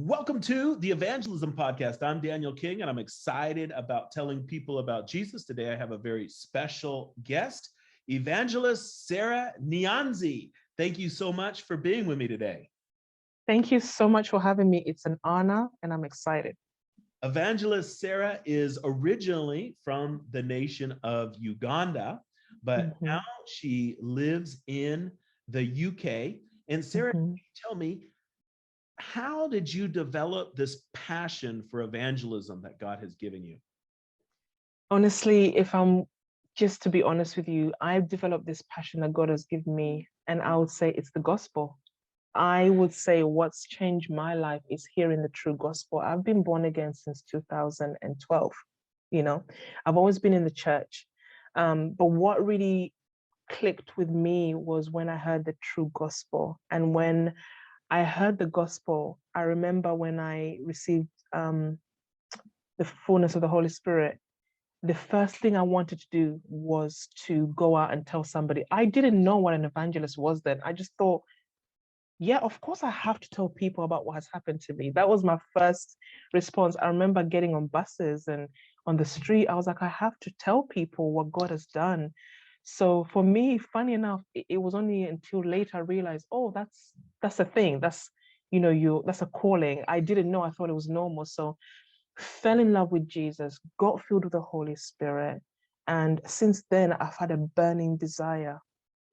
Welcome to the Evangelism Podcast. I'm Daniel King, and I'm excited about telling people about Jesus. Today, I have a very special guest, Evangelist Sarah Nyanzi. Thank you so much for being with me today. Thank you so much for having me. It's an honor, and I'm excited. Evangelist Sarah is originally from the nation of Uganda, but now she lives in the UK. And Sarah, tell me, how did you develop this passion for evangelism that God has given you? Honestly, if I'm just to be honest with you, I've developed this passion that God has given me, and I would say it's the gospel. I would say what's changed my life is hearing the true gospel. I've been born again since 2012. I've always been in the church. But what really clicked with me was when I heard the true gospel. And when I heard the gospel, I remember when I received the fullness of the Holy Spirit, the first thing I wanted to do was to go out and tell somebody. I didn't know what an evangelist was then. I just thought, yeah, of course I have to tell people about what has happened to me. That was my first response. I remember getting on buses and on the street. I was like, I have to tell people what God has done. So for me, funny enough, it was only until later I realized, oh, that's a thing. That's that's a calling. I didn't know. I thought it was normal. So fell in love with Jesus, got filled with the Holy Spirit, and since then I've had a burning desire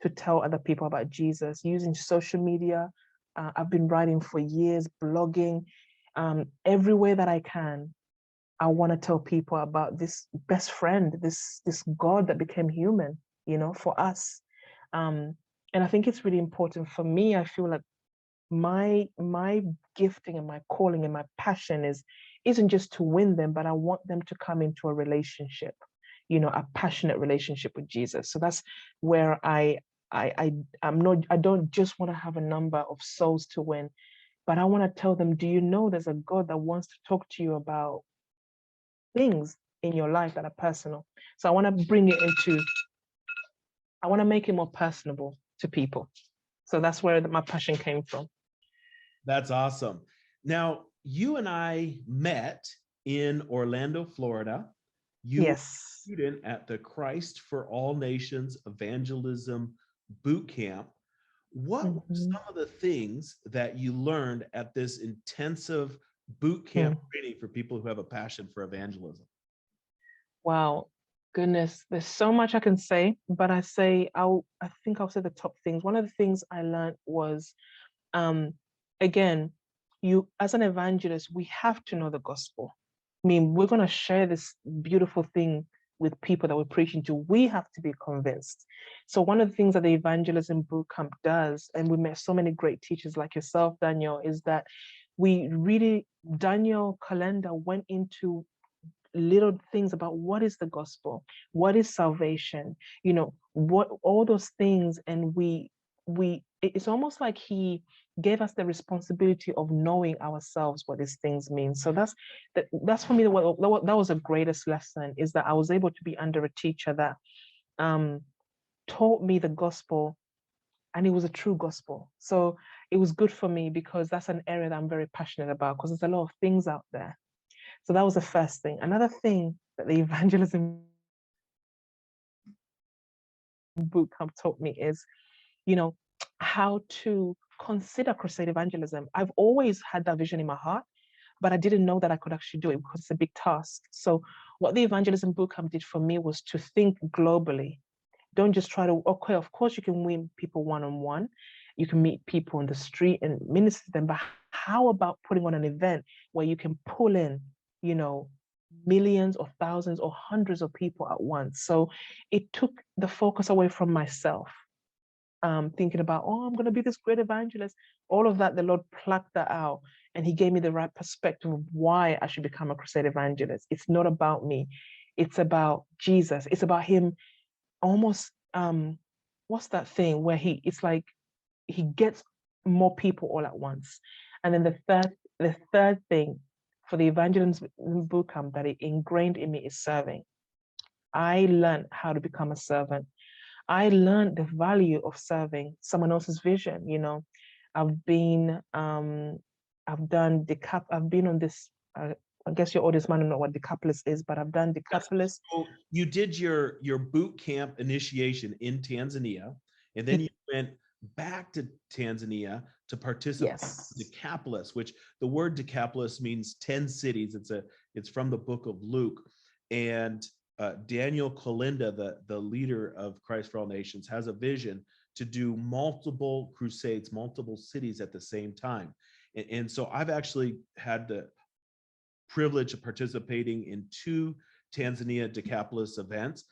to tell other people about Jesus using social media. I've been writing for years, blogging, every way that I can. I want to tell people about this best friend, this God that became human, for us. And I think it's really important for me. I feel like my gifting and my calling and my passion isn't just to win them, but I want them to come into a relationship, a passionate relationship with Jesus. So that's where I don't just want to have a number of souls to win, but I want to tell them, do you know there's a God that wants to talk to you about things in your life that are personal? So I want to make it more personable to people. So that's where my passion came from. That's awesome. Now, you and I met in Orlando, Florida. You were a student at the Christ for All Nations Evangelism Bootcamp. What were some of the things that you learned at this intensive bootcamp training for people who have a passion for evangelism? Wow, goodness, there's so much I can say, but I think I'll say the top things. One of the things I learned was, again, you as an evangelist, we have to know the gospel. I mean, we're going to share this beautiful thing with people that we're preaching to. We have to be convinced. So one of the things that the Evangelism Bootcamp does, and we met so many great teachers like yourself, Daniel, is that Daniel Calendar went into little things about what is the gospel, what is salvation, what all those things. And it's almost like he gave us the responsibility of knowing ourselves what these things mean. So that's for me, that was the greatest lesson, is that I was able to be under a teacher that taught me the gospel, and it was a true gospel. So it was good for me, because that's an area that I'm very passionate about, because there's a lot of things out there. So that was the first thing. Another thing that the Evangelism Bootcamp taught me is, how to consider Crusade evangelism. I've always had that vision in my heart, but I didn't know that I could actually do it, because it's a big task. So what the Evangelism Bootcamp did for me was to think globally. Don't just try to, okay, of course you can win people one-on-one. You can meet people on the street and minister to them, but how about putting on an event where you can pull in, millions or thousands or hundreds of people at once? So it took the focus away from myself, thinking about, oh, I'm going to be this great evangelist. All of that, the Lord plucked that out, and he gave me the right perspective of why I should become a Crusade evangelist. It's not about me. It's about Jesus. It's about him. Almost, what's that thing where it's like he gets more people all at once. And then the third thing for the Evangelism Bootcamp that it ingrained in me is serving. I learned how to become a servant. I learned the value of serving someone else's vision. I've I've done I've been on this, I guess your audience might not know what Decapolis is, but I've done Decapolis. So you did your boot camp initiation in Tanzania, and then you went back to Tanzania to participate in Decapolis, which the word Decapolis means 10 cities. It's from the book of Luke. And Daniel Kolinda, the leader of Christ for All Nations, has a vision to do multiple crusades, multiple cities at the same time. And so I've actually had the privilege of participating in 2 Tanzania Decapolis events.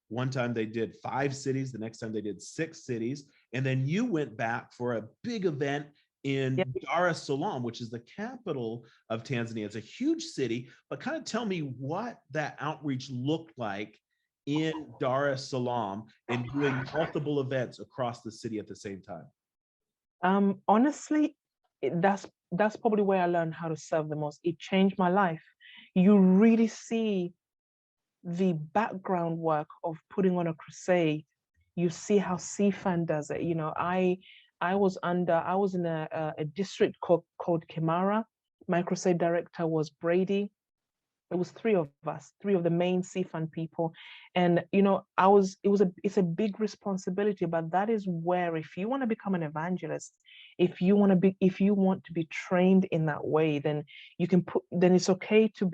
One time they did 5 cities, the next time they did 6 cities. And then you went back for a big event in Dar es Salaam, which is the capital of Tanzania. It's a huge city, but kind of tell me what that outreach looked like in Dar es Salaam and doing multiple events across the city at the same time. Honestly, that's probably where I learned how to serve the most. It changed my life. You really see the background work of putting on a crusade. You see how CFAN does it. You know, I was in a district called Kimara. My crusade director was Brady. It was 3 of us, 3 of the main CFAN people. And, you know, it's a big responsibility, but that is where, if you want to become an evangelist, if you want to be trained in that way, then then it's okay to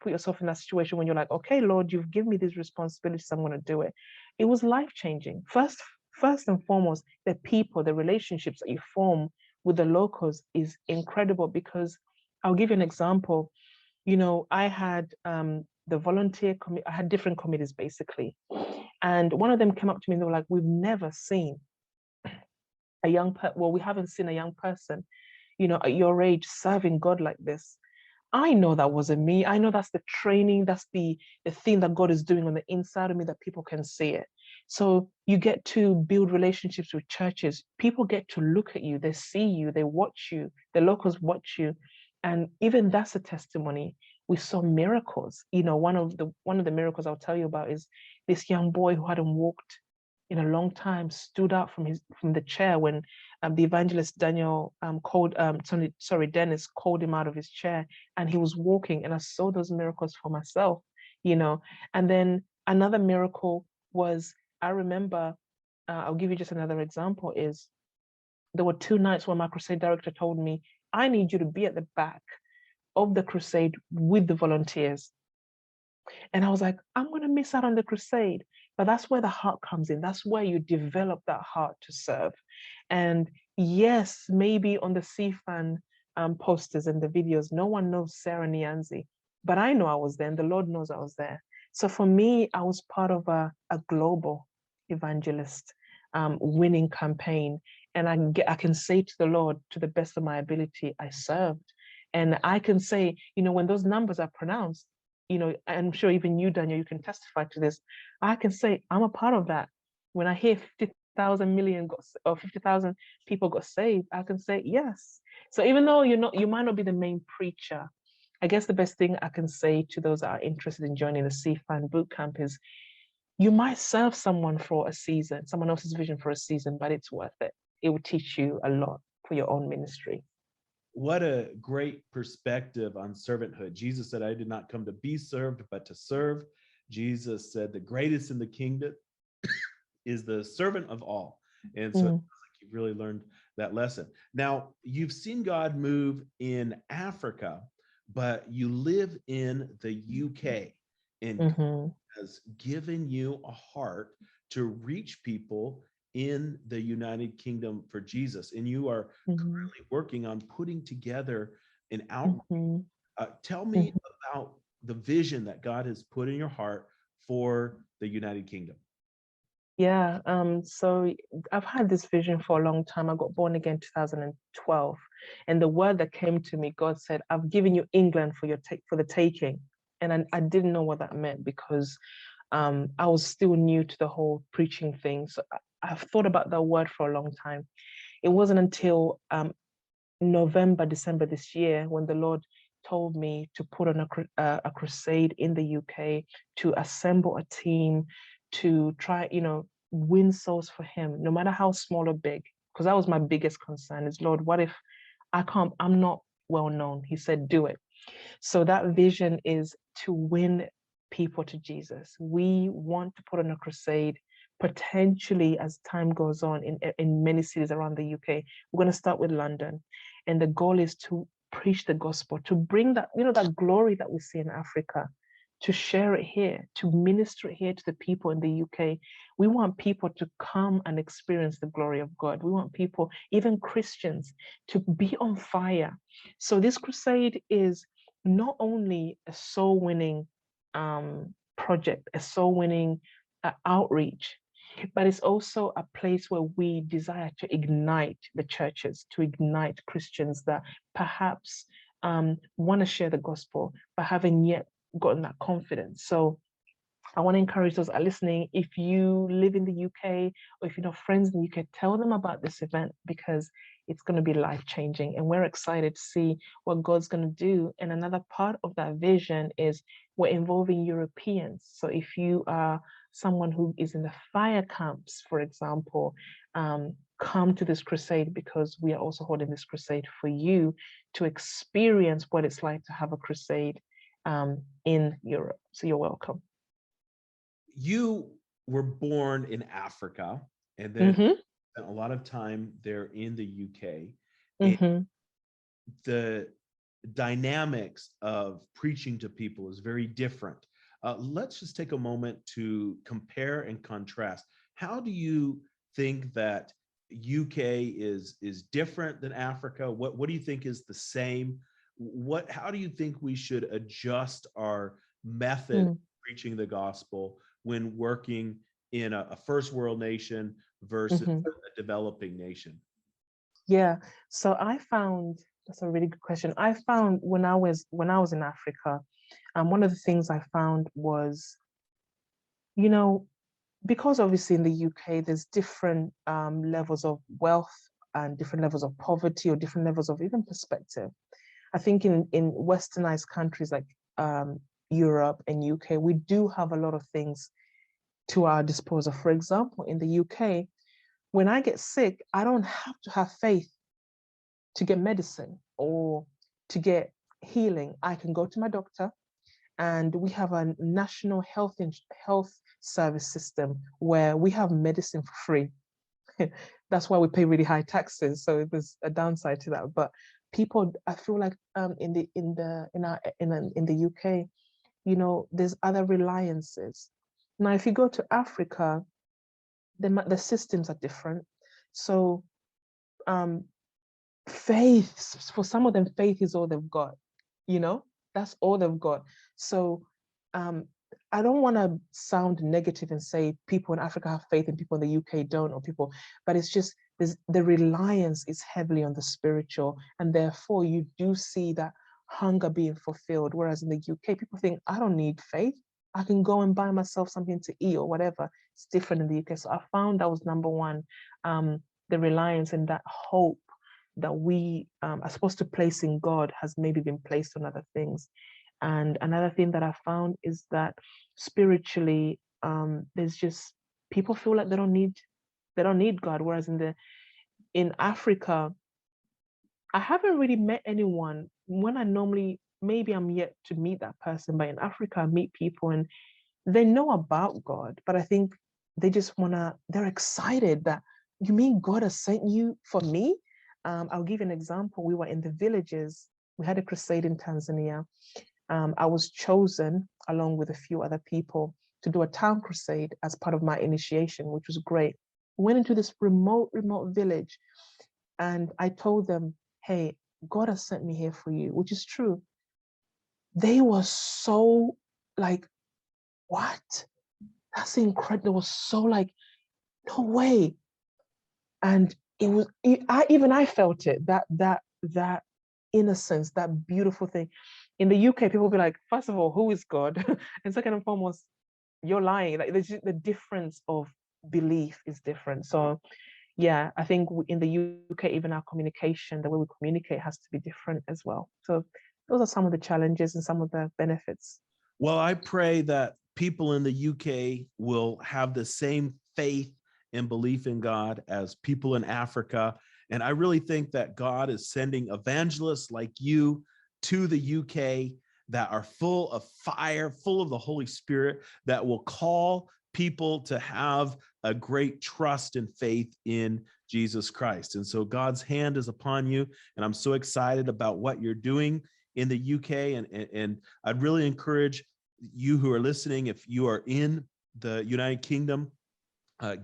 put yourself in that situation when you're like, okay, Lord, you've given me these responsibilities, I'm going to do it. It was life-changing. First and foremost, the people, the relationships that you form with the locals is incredible, because I'll give you an example. You know, I had the volunteer committee, I had different committees basically. And one of them came up to me and they were like, we've never seen we haven't seen a young person, you know, at your age serving God like this. I know that wasn't me. I know that's the training, that's the thing that God is doing on the inside of me, that people can see it. So you get to build relationships with churches. People get to look at you, they see you, they watch you, the locals watch you. And even that's a testimony. We saw miracles. You know, one of the miracles I'll tell you about is this young boy who hadn't walked in a long time stood up from the chair when the evangelist Dennis called him out of his chair, and he was walking. And I saw those miracles for myself, you know. And then another miracle was, I remember, I'll give you just another example, is there were 2 nights when my crusade director told me, I need you to be at the back of the crusade with the volunteers. And I was like, I'm going to miss out on the crusade. But that's where the heart comes in. That's where you develop that heart to serve. And yes, maybe on the CFAN posters and the videos, no one knows Sarah Nyanzi, but I know I was there and the Lord knows I was there. So for me, I was part of a global evangelist winning campaign. And I can say to the Lord, to the best of my ability, I served. And I can say, you know, when those numbers are pronounced, you know, I'm sure even you, Daniel, you can testify to this. I can say I'm a part of that. When I hear 50,000 people got saved, I can say yes. So even though you might not be the main preacher, I guess the best thing I can say to those that are interested in joining the CFAN Bootcamp is, you might serve someone for a season, someone else's vision for a season, but it's worth it. It will teach you a lot for your own ministry. What a great perspective on servanthood. Jesus said, I did not come to be served, but to serve. Jesus said, the greatest in the kingdom is the servant of all. And so you've really learned that lesson. Now, you've seen God move in Africa, but you live in the UK, and God has given you a heart to reach people in the United Kingdom for Jesus. And you are currently working on putting together an outreach. Tell me about the vision that God has put in your heart for the United Kingdom. Yeah, so I've had this vision for a long time. I got born again in 2012. And the word that came to me, God said, I've given you England for the taking. And I didn't know what that meant, because I was still new to the whole preaching thing. So I've thought about that word for a long time. It wasn't until November, December this year when the Lord told me to put on a crusade in the UK, to assemble a team, to try, win souls for him, no matter how small or big. Because that was my biggest concern is, Lord, what if I'm not well known. He said, do it. So that vision is to win people to Jesus. We want to put on a crusade, potentially as time goes on in many cities around the UK. We're going to start with London. And the goal is to preach the gospel, to bring that, that glory that we see in Africa, to share it here, to minister it here to the people in the UK. We want people to come and experience the glory of God. We want people, even Christians, to be on fire. So this crusade is not only a soul winning project, a soul winning outreach, but it's also a place where we desire to ignite the churches, to ignite Christians that perhaps want to share the gospel, but haven't yet gotten that confidence. So I want to encourage those that are listening, if you live in the UK or if you know friends in the UK, tell them about this event, because it's going to be life-changing. And we're excited to see what God's going to do. And another part of that vision is we're involving Europeans. So if you are someone who is in the fire camps, for example, come to this crusade, because we are also holding this crusade for you to experience what it's like to have a crusade in Europe. So you're welcome. You were born in Africa and then spent a lot of time there in the UK. And the dynamics of preaching to people is very different. Let's just take a moment to compare and contrast. How do you think that UK is different than Africa? What do you think is the same? How do you think we should adjust our method of preaching the gospel when working in a first world nation versus a developing nation? Yeah, so I found, that's a really good question. I found when I was in Africa, one of the things I found was, because obviously in the UK, there's different levels of wealth and different levels of poverty, or different levels of even perspective. I think in westernized countries like Europe and UK, we do have a lot of things to our disposal. For example, in the UK, when I get sick, I don't have to have faith to get medicine or to get healing. I can go to my doctor, and we have a national health service system where we have medicine for free. That's why we pay really high taxes. So there's a downside to that. But people, I feel like in the UK, there's other reliances. Now, if you go to Africa, the systems are different. So faith, for some of them, faith is all they've got. That's all they've got. So I don't want to sound negative and say people in Africa have faith and people in the UK don't, but it's just the reliance is heavily on the spiritual, and therefore you do see that hunger being fulfilled. Whereas in the UK, people think, I don't need faith. I can go and buy myself something to eat or whatever. It's different in the UK. So I found that was number one, the reliance and that hope that we are supposed to place in God has maybe been placed on other things. And another thing that I found is that spiritually, there's just, people feel like they don't need God. Whereas in Africa, I haven't really met anyone when maybe I'm yet to meet that person, but in Africa, I meet people and they know about God, but I think they just they're excited that, you mean God has sent you for me? I'll give you an example. We were in the villages. We had a crusade in Tanzania. I was chosen along with a few other people to do a town crusade as part of my initiation, which was great. We went into this remote village, and I told them, hey, God has sent me here for you, which is true. They were so like, what? That's incredible. They were so like, no way. And it was, I felt it, that innocence, that beautiful thing. In the UK, people will be like, first of all, who is God? And second and foremost, you're lying. Like the difference of belief is different. So yeah, I think in the UK, even our communication, the way we communicate has to be different as well. So those are some of the challenges and some of the benefits. Well, I pray that people in the UK will have the same faith and belief in God as people in Africa, And I really think that God is sending evangelists like you to the UK that are full of fire, full of the Holy Spirit, that will call people to have a great trust and faith in Jesus Christ. And so God's hand is upon you, and I'm so excited about what you're doing in the UK. And I'd really encourage you who are listening, if you are in the United Kingdom,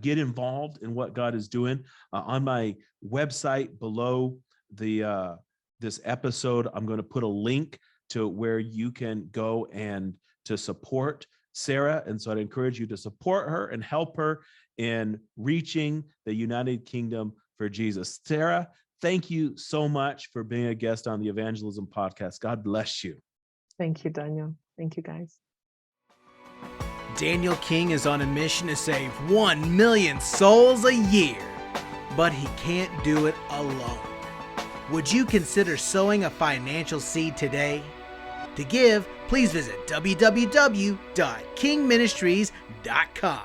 get involved in what God is doing. On my website below the this episode, I'm going to put a link to where you can go and to support Sarah. And so I'd encourage you to support her and help her in reaching the United Kingdom for Jesus. Sarah, thank you so much for being a guest on the Evangelism Podcast. God bless you. Thank you, Daniel. Thank you, guys. Daniel King is on a mission to save 1 million souls a year, but he can't do it alone. Would you consider sowing a financial seed today? To give, please visit www.kingministries.com.